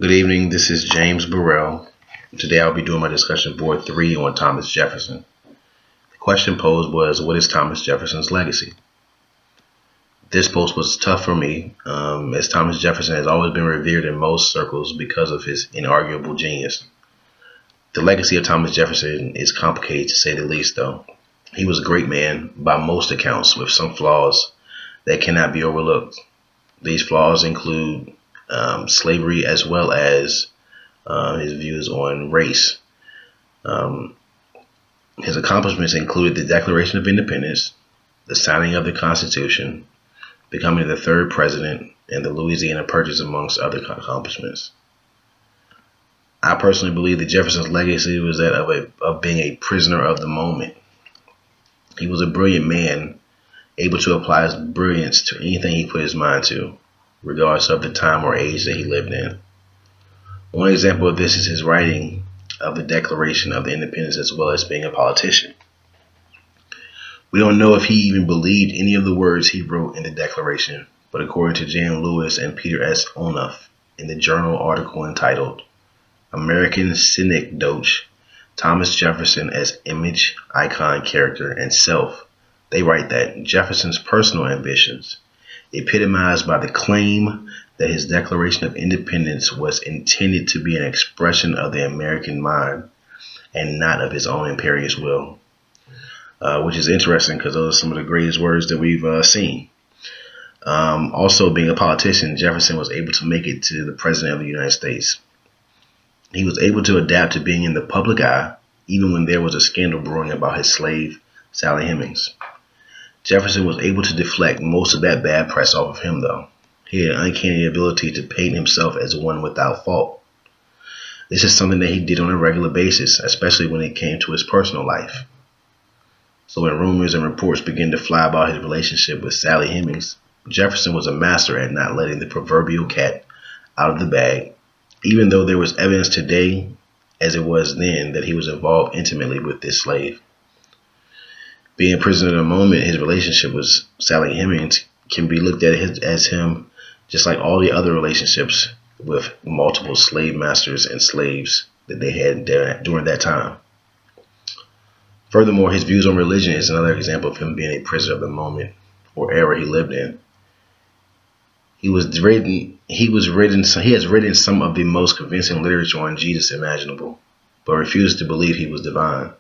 Good evening, this is James Burrell. Today I'll be doing my discussion board 3 on Thomas Jefferson. The question posed was, what is Thomas Jefferson's legacy? This post was tough for me, as Thomas Jefferson has always been revered in most circles because of his inarguable genius. The legacy of Thomas Jefferson is complicated to say the least, though. He was a great man by most accounts, with some flaws that cannot be overlooked. These flaws include slavery as well as his views on race. His accomplishments included the Declaration of Independence, the signing of the Constitution, becoming the third president, and the Louisiana Purchase, amongst other accomplishments. I personally believe that Jefferson's legacy was that of being a prisoner of the moment. He was a brilliant man, able to apply his brilliance to anything he put his mind to, regardless of the time or age that he lived in. One example of this is his writing of the Declaration of Independence, as well as being a politician. We don't know if he even believed any of the words he wrote in the Declaration, but according to Jan Lewis and Peter S. Onuff in the journal article entitled American Synecdoche, Thomas Jefferson as Image, Icon, Character, and Self, they write that Jefferson's personal ambitions, epitomized by the claim that his Declaration of Independence was intended to be an expression of the American mind and not of his own imperious will, which is interesting because those are some of the greatest words that we've seen. Also, being a politician, Jefferson was able to make it to the President of the United States. He was able to adapt to being in the public eye, even when there was a scandal brewing about his slave, Sally Hemings. Jefferson was able to deflect most of that bad press off of him, though. He had an uncanny ability to paint himself as one without fault. This is something that he did on a regular basis, especially when it came to his personal life. So when rumors and reports began to fly about his relationship with Sally Hemings, Jefferson was a master at not letting the proverbial cat out of the bag, even though there was evidence today, as it was then, that he was involved intimately with this slave. Being prisoner of the moment, his relationship with Sally Hemings can be looked at as him, just like all the other relationships with multiple slave masters and slaves that they had during that time. Furthermore, his views on religion is another example of him being a prisoner of the moment or era he lived in. He has written some of the most convincing literature on Jesus imaginable, but refused to believe he was divine.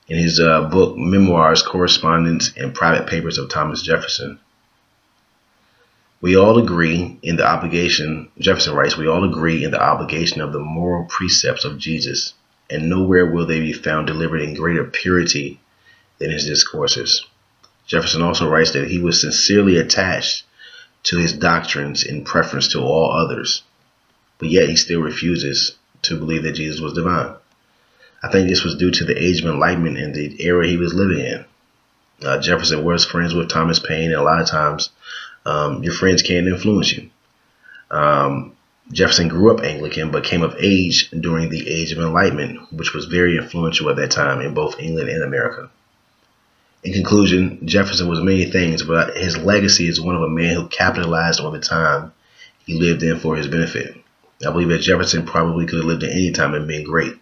In his book, Memoirs, Correspondence, and Private Papers of Thomas Jefferson, we all agree in the obligation, Jefferson writes, we all agree in the obligation of the moral precepts of Jesus, and nowhere will they be found delivered in greater purity than his discourses. Jefferson also writes that he was sincerely attached to his doctrines in preference to all others, but yet he still refuses to believe that Jesus was divine. I think this was due to the age of enlightenment and the era he was living in. Jefferson was friends with Thomas Paine, and a lot of times your friends can influence you. Jefferson grew up Anglican, but came of age during the age of enlightenment, which was very influential at that time in both England and America. In conclusion, Jefferson was many things, but his legacy is one of a man who capitalized on the time he lived in for his benefit. I believe that Jefferson probably could have lived at any time and been great,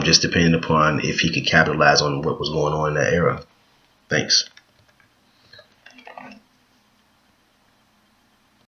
just depending upon if he could capitalize on what was going on in that era. Thanks.